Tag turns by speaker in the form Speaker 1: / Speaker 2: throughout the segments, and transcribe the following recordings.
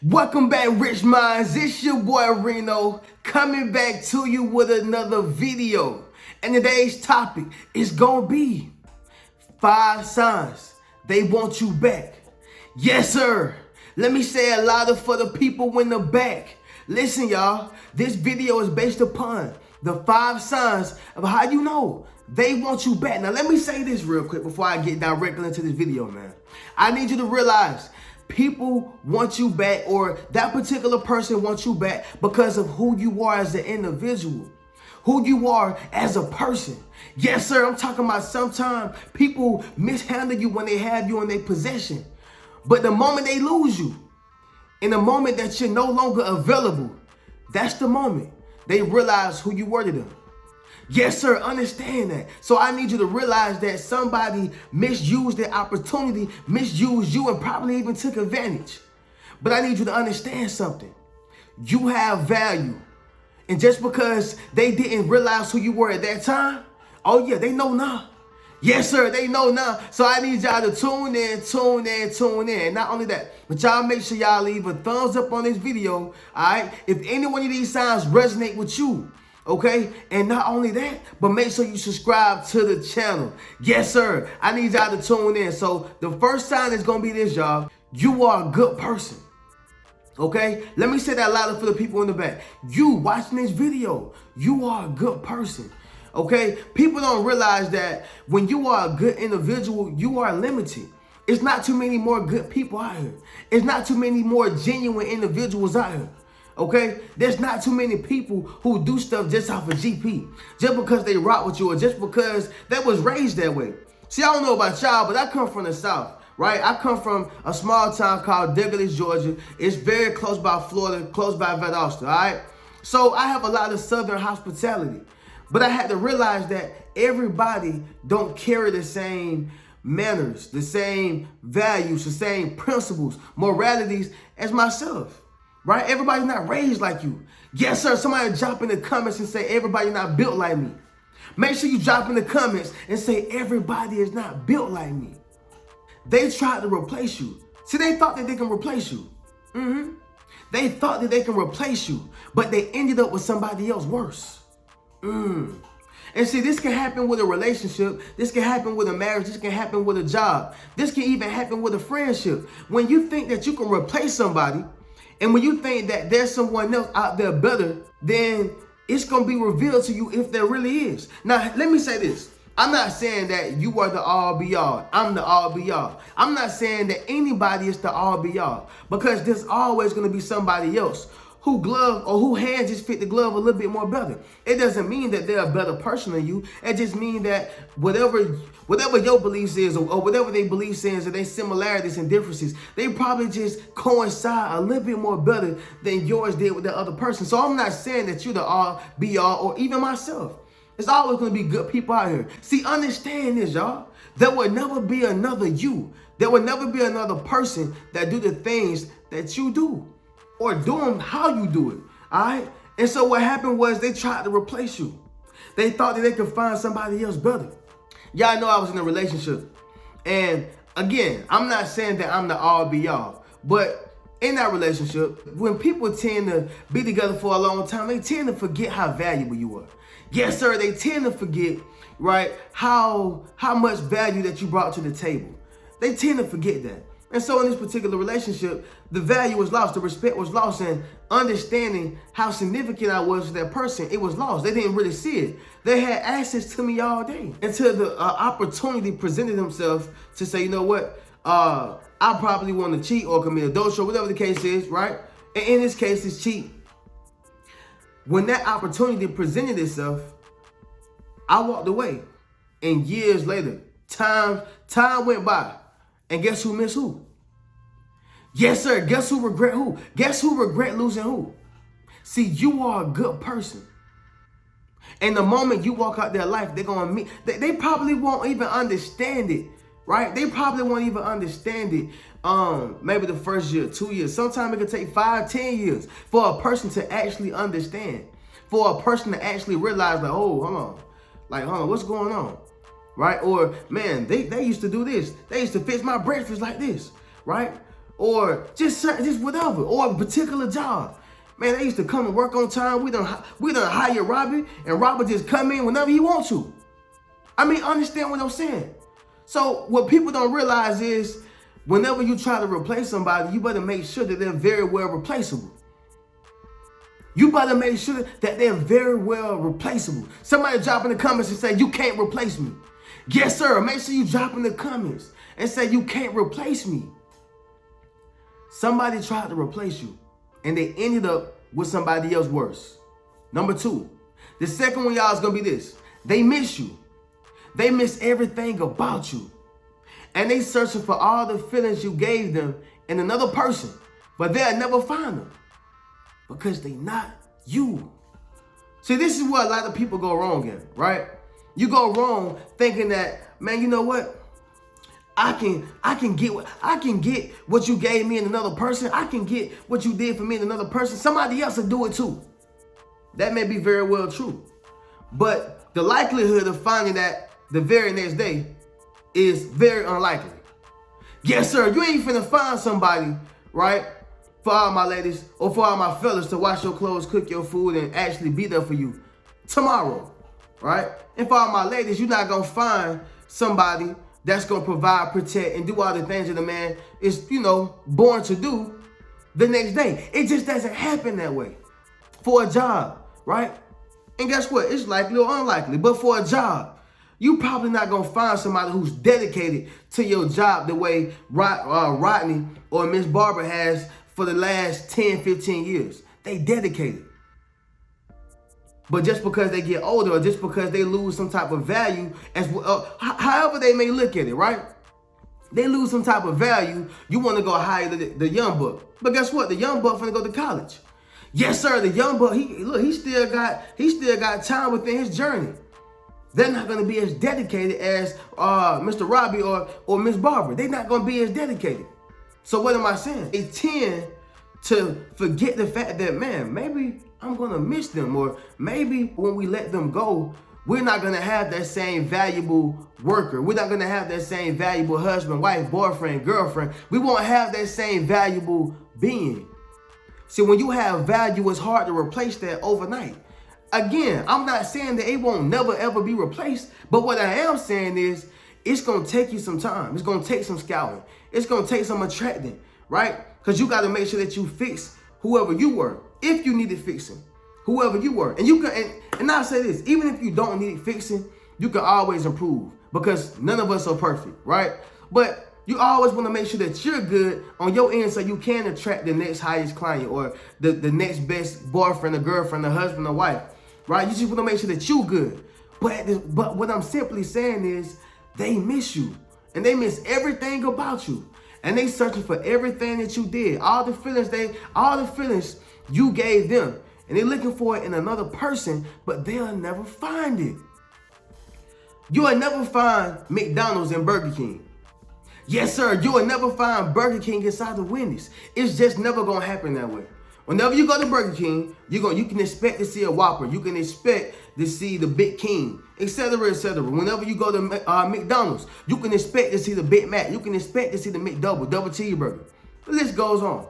Speaker 1: Welcome back, Rich Minds. It's your boy RHENO coming back to you with another video. And today's topic is gonna be 5 signs they want you back. Yes, sir. Let me say it louder for the people in the back. Listen, y'all. This video is based upon the 5 signs of how you know they want you back. Now, let me say this real quick before I get directly into this video, man. I need you to realize people want you back, or that particular person wants you back because of who you are as an individual, who you are as a person. Yes, sir, I'm talking about sometimes people mishandle you when they have you in their possession. But the moment they lose you, in the moment that you're no longer available, that's the moment they realize who you were to them. Yes, sir, understand that. So I need you to realize that somebody misused their opportunity, misused you, and probably even took advantage. But I need you to understand something. You have value. And just because they didn't realize who you were at that time, oh yeah, they know now. Yes, sir, they know now. So I need y'all to tune in. Not only that, but y'all make sure y'all leave a thumbs up on this video, all right? If any one of these signs resonate with you, okay? And not only that, but make sure you subscribe to the channel. Yes, sir. I need y'all to tune in. So the first sign is going to be this, y'all. You are a good person. Okay? Let me say that louder for the people in the back. You watching this video, you are a good person. Okay? People don't realize that when you are a good individual, you are limited. It's not too many more good people out here. It's not too many more genuine individuals out here. Okay, there's not too many people who do stuff just off of GP, just because they rock with you or just because they was raised that way. See, I don't know about y'all, but I come from the South, right? I come from a small town called Douglas, Georgia. It's very close by Florida, close by Valdosta, all right? So I have a lot of Southern hospitality, but I had to realize that everybody don't carry the same manners, the same values, the same principles, moralities as myself. Right? Everybody's not raised like you. Yes, sir. Somebody drop in the comments and say everybody not built like me. Make sure you drop in the comments and say everybody is not built like me. They tried to replace you. See, they thought that they can replace you. They thought that they can replace you, but they ended up with somebody else worse. And see, this can happen with a relationship. This can happen with a marriage. This can happen with a job. This can even happen with a friendship. When you think that you can replace somebody, and when you think that there's someone else out there better, then it's going to be revealed to you if there really is. Now, let me say this. I'm not saying that you are the all be all. I'm the all be all. I'm not saying that anybody is the all be all, because there's always going to be somebody else who glove or who hands just fit the glove a little bit more better. It doesn't mean that they're a better person than you. It just means that whatever your beliefs is or whatever they beliefs is, or their similarities and differences, they probably just coincide a little bit more better than yours did with the other person. So I'm not saying that you're the all be all, or even myself. There's always going to be good people out here. See, understand this, y'all. There will never be another you. There will never be another person that do the things that you do, or do them how you do it, all right? And so what happened was they tried to replace you. They thought that they could find somebody else better. Y'all know I was in a relationship. And again, I'm not saying that I'm the all be all, but in that relationship, when people tend to be together for a long time, they tend to forget how valuable you are. Yes, sir, they tend to forget, right, how much value that you brought to the table. They tend to forget that. And so in this particular relationship, the value was lost, the respect was lost, and understanding how significant I was to that person, it was lost. They didn't really see it. They had access to me all day until the opportunity presented themselves to say, you know what, I probably want to cheat or commit adultery, or whatever the case is, right? And in this case, it's cheat. When that opportunity presented itself, I walked away. And years later, time went by. And guess who missed who? Yes, sir. Guess who regret who? Guess who regret losing who? See, you are a good person. And the moment you walk out their life, they're going to meet. They probably won't even understand it, right? They probably won't even understand it. Maybe the first year, 2 years. Sometimes it could take 5, 10 years for a person to actually understand. For a person to actually realize, like, oh, hold on, what's going on? Right? Or, man, they used to do this. They used to fix my breakfast like this, right? or just whatever, or a particular job. Man, they used to come to work on time. We done hire Robbie, and Robbie just come in whenever he wants to. I mean, understand what I'm saying? So what people don't realize is whenever you try to replace somebody, you better make sure that they're very well replaceable. You better make sure that they're very well replaceable. Somebody drop in the comments and say, you can't replace me. Yes, sir. Make sure you drop in the comments and say, you can't replace me. Somebody tried to replace you, and they ended up with somebody else worse. Number two, the second one, y'all, is going to be this. They miss you. They miss everything about you. And they searching for all the feelings you gave them in another person, but they'll never find them because they not you. See, this is where a lot of people go wrong in, right? You go wrong thinking that, man, you know what? I can get what you gave me in another person. I can get what you did for me in another person. Somebody else will do it too. That may be very well true. But the likelihood of finding that the very next day is very unlikely. Yes, sir. You ain't finna find somebody, right? For all my ladies or for all my fellas to wash your clothes, cook your food, and actually be there for you tomorrow, right? And for all my ladies, you're not gonna find somebody that's gonna provide, protect, and do all the things that a man is, born to do the next day. It just doesn't happen that way. For a job, right? And guess what? It's likely or unlikely, but for a job, you probably not gonna find somebody who's dedicated to your job the way Rodney or Miss Barbara has for the last 10, 15 years. They dedicated. But just because they get older or just because they lose some type of value, however they may look at it, right? They lose some type of value, you want to go hire the young buck. But guess what? The young buck finna go to college. Yes, sir, the young buck, he still got time within his journey. They're not going to be as dedicated as Mr. Robbie or Miss Barbara. They're not going to be as dedicated. So what am I saying? They tend to forget the fact that, man, maybe I'm going to miss them. Or maybe when we let them go, we're not going to have that same valuable worker. We're not going to have that same valuable husband, wife, boyfriend, girlfriend. We won't have that same valuable being. See, when you have value, it's hard to replace that overnight. Again, I'm not saying that it won't never, ever be replaced. But what I am saying is it's going to take you some time. It's going to take some scouting. It's going to take some attracting, right? Because you got to make sure that you fix whoever you were. If you needed fixing, whoever you were. And you can, and I'll say this, even if you don't need fixing, you can always improve because none of us are perfect, right? But you always want to make sure that you're good on your end so you can attract the next highest client or the next best boyfriend or girlfriend or husband or wife, right? You just want to make sure that you're good. But what I'm simply saying is they miss you and they miss everything about you. And they searching for everything that you did, all the feelings you gave them. And they're looking for it in another person, but they'll never find it. You'll never find McDonald's and Burger King. Yes, sir, you will never find Burger King inside the Wendy's. It's just never going to happen that way. Whenever you go to Burger King, you can expect to see a Whopper. You can expect to see the Big King, etc., etc. Whenever you go to McDonald's, you can expect to see the Big Mac. You can expect to see the McDouble, double cheeseburger. The list goes on.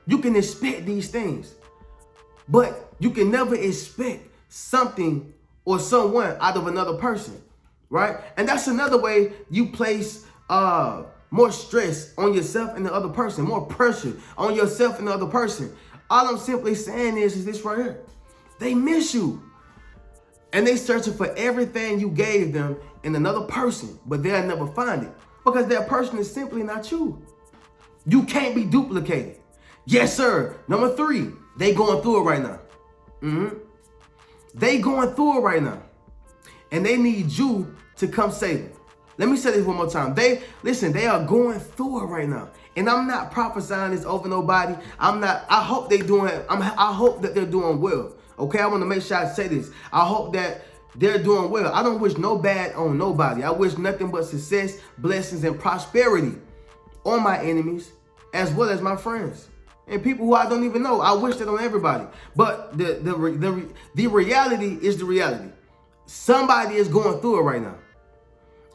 Speaker 1: You can expect these things. But you can never expect something or someone out of another person, right? And that's another way you place more stress on yourself and the other person, more pressure on yourself and the other person. All I'm simply saying is this right here. They miss you. And they searching for everything you gave them in another person, but they'll never find it because that person is simply not you. You can't be duplicated. Yes, sir. Number 3, they going through it right now. They going through it right now. And they need you to come save them. Let me say this one more time. They are going through it right now. And I'm not prophesying this over nobody. I hope they're doing well. Okay, I want to make sure I say this. I hope that they're doing well. I don't wish no bad on nobody. I wish nothing but success, blessings, and prosperity on my enemies as well as my friends and people who I don't even know. I wish that on everybody. But the reality is the reality. Somebody is going through it right now.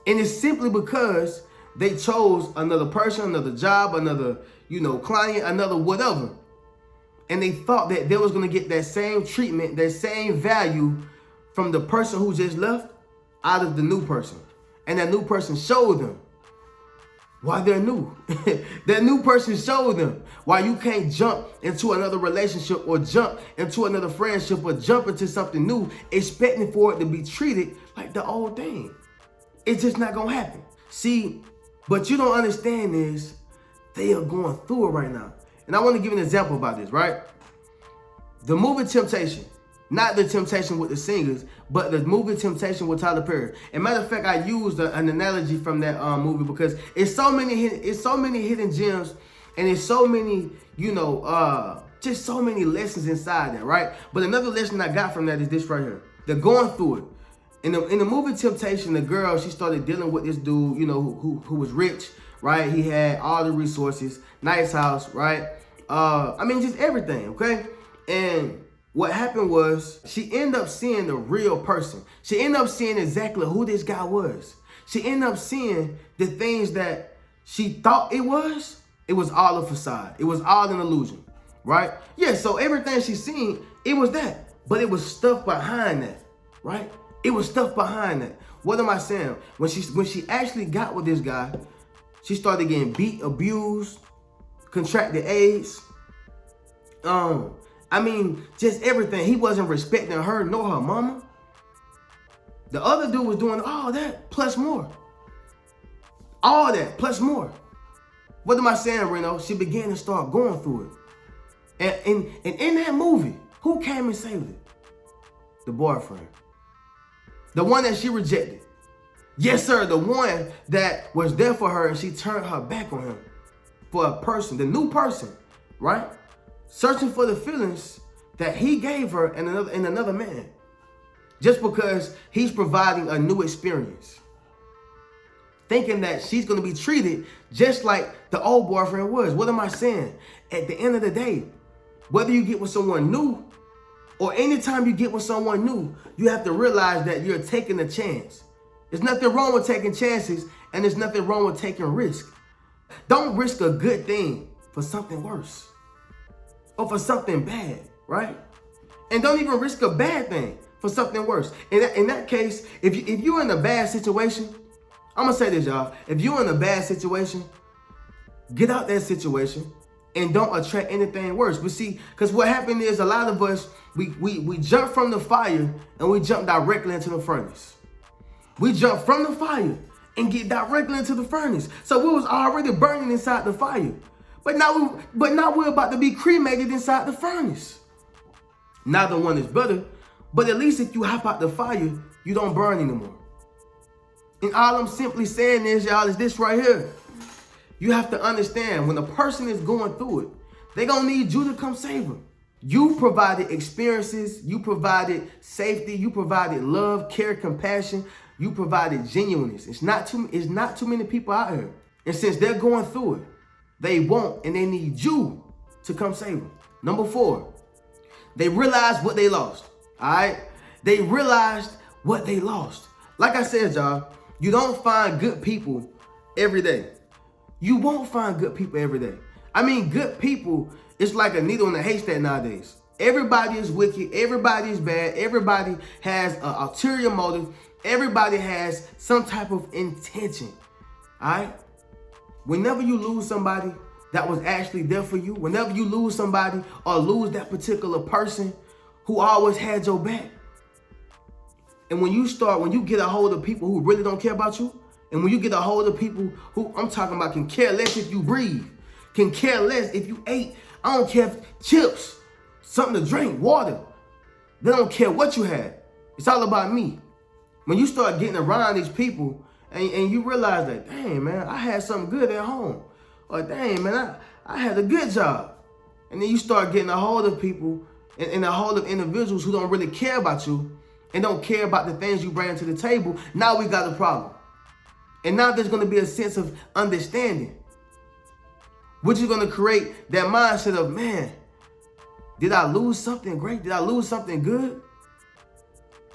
Speaker 1: And it's simply because they chose another person, another job, another, client, another whatever. And they thought that they was gonna get that same treatment, that same value from the person who just left out of the new person. And that new person showed them why they're new. That new person showed them why you can't jump into another relationship or jump into another friendship or jump into something new expecting for it to be treated like the old thing. It's just not gonna happen. See, but you don't understand is they are going through it right now. And I want to give an example about this, right? The movie Temptation, not the Temptation with the singers, but the movie Temptation with Tyler Perry. And matter of fact, I used an analogy from that movie because it's so many hidden gems, and it's so many, just so many lessons inside that, right? But another lesson I got from that is this right here. They're going through it. In the movie Temptation, the girl, she started dealing with this dude, who was rich, right? He had all the resources, nice house, right? Just everything, okay? And what happened was she ended up seeing the real person. She ended up seeing exactly who this guy was. She ended up seeing the things that she thought it was all a facade. It was all an illusion, right? Yeah, so everything she seen, it was that. But it was stuff behind that, right? It was stuff behind that. What am I saying? When she actually got with this guy, she started getting beat, abused, contracted AIDS. Just everything. He wasn't respecting her nor her mama. The other dude was doing all that plus more. All that plus more. What am I saying, Reno? She began to start going through it. And in that movie, who came and saved it? The boyfriend. The one that she rejected. Yes, sir, the one that was there for her and she turned her back on him. For a person, the new person, right? Searching for the feelings that he gave her in another man. Just because he's providing a new experience. Thinking that she's going to be treated just like the old boyfriend was. What am I saying? At the end of the day, whether you get with someone new or anytime you get with someone new, you have to realize that you're taking a chance. There's nothing wrong with taking chances, and there's nothing wrong with taking risk. Don't risk a good thing for something worse or for something bad, right? And don't even risk a bad thing for something worse. In that case, if you're in a bad situation, I'm gonna say this, y'all. If you're in a bad situation, get out that situation and don't attract anything worse. But see, because what happened is a lot of us, we jump from the fire and we jump directly into the furnace. We jump from the fire and get directly into the furnace. So we was already burning inside the fire. But now we're about to be cremated inside the furnace. Neither one is better, but at least if you hop out the fire, you don't burn anymore. And all I'm simply saying is, y'all, is this right here. You have to understand when a person is going through it, they're going to need you to come save them. You provided experiences, you provided safety, you provided love, care, compassion, you provided genuineness. It's not too many people out here. And since they're going through it, they want and they need you to come save them. Number 4, they realized what they lost. All right? They realized what they lost. Like I said, y'all, you don't find good people every day. You won't find good people every day. Good people, it's like a needle in a haystack nowadays. Everybody is wicked. Everybody is bad. Everybody has an ulterior motive. Everybody has some type of intention. All right? Whenever you lose somebody that was actually there for you, whenever you lose somebody or lose that particular person who always had your back, and when you get a hold of people who really don't care about you, and when you get a hold of people who, I'm talking about, can care less if you breathe, can care less if you ate, I don't care if chips, something to drink, water. They don't care what you had. It's all about me. When you start getting around these people and you realize that, dang, man, I had something good at home. Or, dang, man, I had a good job. And then you start getting a hold of people and a hold of individuals who don't really care about you and don't care about the things you bring to the table. Now we got a problem. And now there's going to be a sense of understanding, which is going to create that mindset of, man, did I lose something great? Did I lose something good?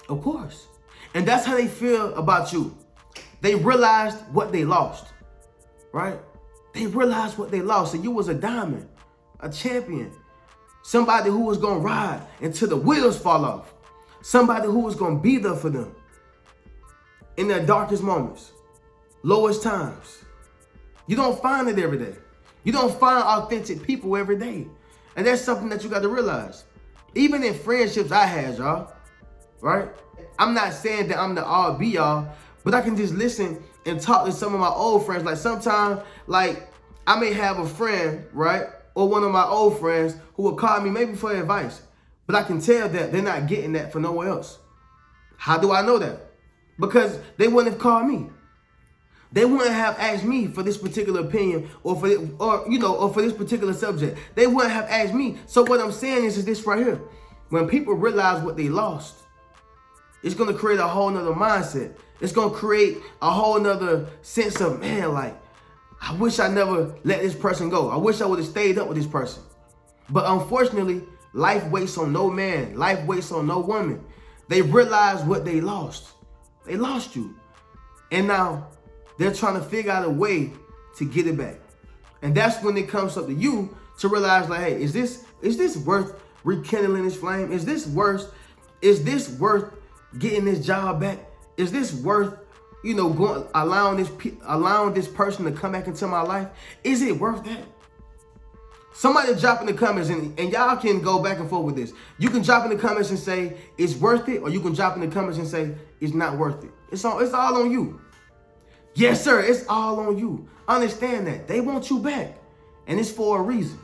Speaker 1: Of course. And that's how they feel about you. They realized what they lost, right? They realized what they lost. And you was a diamond, a champion, somebody who was going to ride until the wheels fall off, somebody who was going to be there for them in their darkest moments, lowest times. You don't find it every day. You don't find authentic people every day. And that's something that you got to realize. Even in friendships I had, y'all, right? I'm not saying that I'm the all be all, but I can just listen and talk to some of my old friends. Like sometimes, like I may have a friend, right? Or one of my old friends who will call me maybe for advice, but I can tell that they're not getting that for nowhere else. How do I know that? Because they wouldn't have called me. They wouldn't have asked me for this particular opinion or for this particular subject. They wouldn't have asked me. So what I'm saying is this right here. When people realize what they lost, it's going to create a whole nother mindset. It's going to create a whole nother sense of, man, like, I wish I never let this person go. I wish I would have stayed up with this person. But unfortunately, life waits on no man. Life waits on no woman. They realize what they lost. They lost you. And now they're trying to figure out a way to get it back. And that's when it comes up to you to realize, like, hey, is this worth rekindling this flame? Is this worth getting this job back? Is this worth, allowing this person to come back into my life? Is it worth that? Somebody drop in the comments, and y'all can go back and forth with this. You can drop in the comments and say it's worth it, or you can drop in the comments and say it's not worth it. It's all on you. Yes, sir, it's all on you. Understand that. They want you back, and it's for a reason.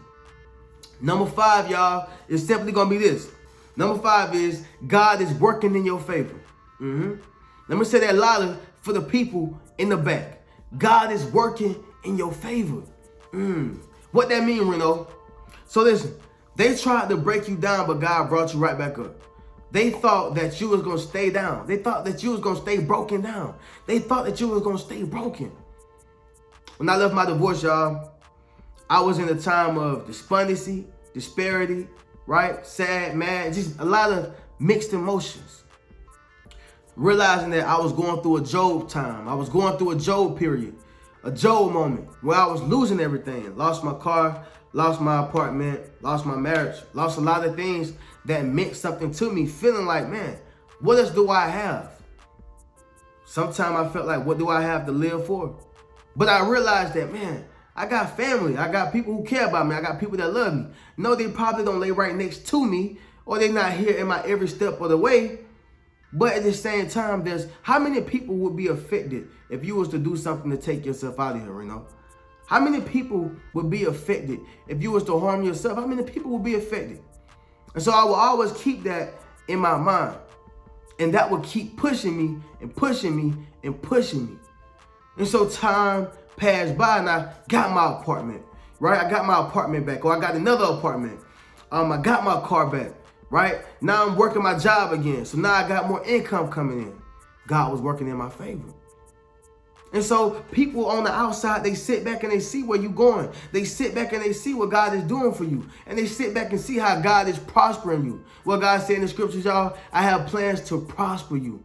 Speaker 1: Number 5, y'all, is simply going to be this. Number 5 is God is working in your favor. Let me say that louder for the people in the back. God is working in your favor. What that mean, RHENO? So listen, they tried to break you down, but God brought you right back up. They thought that you was going to stay down. They thought that you was going to stay broken down. They thought that you was going to stay broken. When I left my divorce, y'all, I was in a time of despondency, disparity, right? Sad, mad, just a lot of mixed emotions. Realizing that I was going through a Job time. I was going through a Job period, a Job moment where I was losing everything. Lost my car, lost my apartment, lost my marriage, lost a lot of things that meant something to me, feeling like, man, what else do I have? Sometimes I felt like, what do I have to live for? But I realized that, man, I got family. I got people who care about me. I got people that love me. No, they probably don't lay right next to me, or they're not here in my every step of the way. But at the same time, there's how many people would be affected if you was to do something to take yourself out of here, RHENO? How many people would be affected if you was to harm yourself? How many people would be affected? And so I will always keep that in my mind. And that will keep pushing me and pushing me and pushing me. And so time passed by and I got my apartment, right? I got my apartment back, or I got another apartment. I got my car back, right? Now I'm working my job again. So now I got more income coming in. God was working in my favor. And so people on the outside, they sit back and they see where you're going. They sit back and they see what God is doing for you. And they sit back and see how God is prospering you. What God said in the scriptures, y'all, I have plans to prosper you.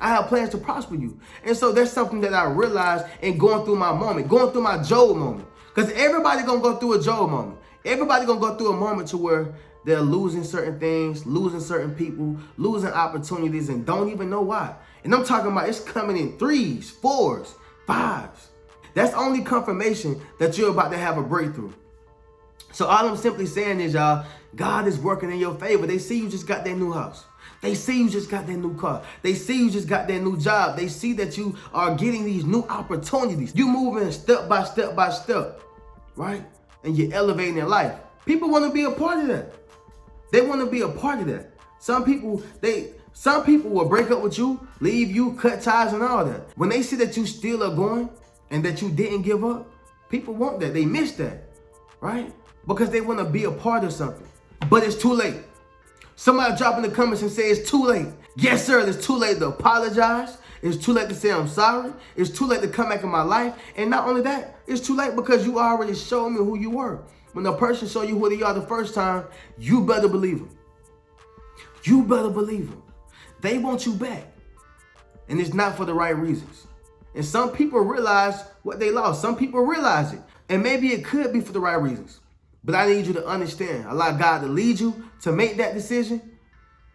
Speaker 1: I have plans to prosper you. And so that's something that I realized in going through my moment, going through my Job moment. Because everybody going to go through a Job moment. Everybody going to go through a moment to where they're losing certain things, losing certain people, losing opportunities, and don't even know why. And I'm talking about it's coming in 3s, 4s, 5s. That's only confirmation that you're about to have a breakthrough. So all I'm simply saying is, y'all, God is working in your favor. They see you just got that new house. They see you just got that new car. They see you just got that new job. They see that you are getting these new opportunities. You moving step by step by step, right? And you're elevating your life. People want to be a part of that. They want to be a part of that. Some people will break up with you, leave you, cut ties and all that. When they see that you still are going and that you didn't give up, people want that. They miss that, right? Because they want to be a part of something. But it's too late. Somebody drop in the comments and say it's too late. Yes, sir, it's too late to apologize. It's too late to say I'm sorry. It's too late to come back in my life. And not only that, it's too late because you already showed me who you were. When a person show you who they are the first time, you better believe them. You better believe them. They want you back. And it's not for the right reasons. And some people realize what they lost. Some people realize it. And maybe it could be for the right reasons. But I need you to understand. Allow God to lead you to make that decision.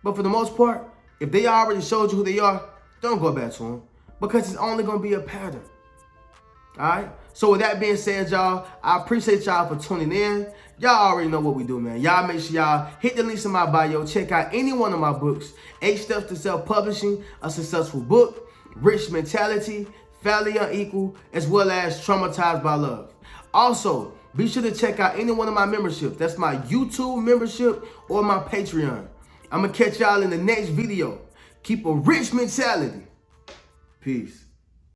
Speaker 1: But for the most part, if they already showed you who they are, don't go back to them. Because it's only going to be a pattern. All right? So with that being said, y'all, I appreciate y'all for tuning in. Y'all already know what we do, man. Y'all make sure y'all hit the links in my bio. Check out any one of my books. 8 Steps to Self-Publishing a Successful Book, Rich Mentality, Fairly Unequal, as well as Traumatized by Love. Also, be sure to check out any one of my memberships. That's my YouTube membership or my Patreon. I'm going to catch y'all in the next video. Keep a rich mentality. Peace.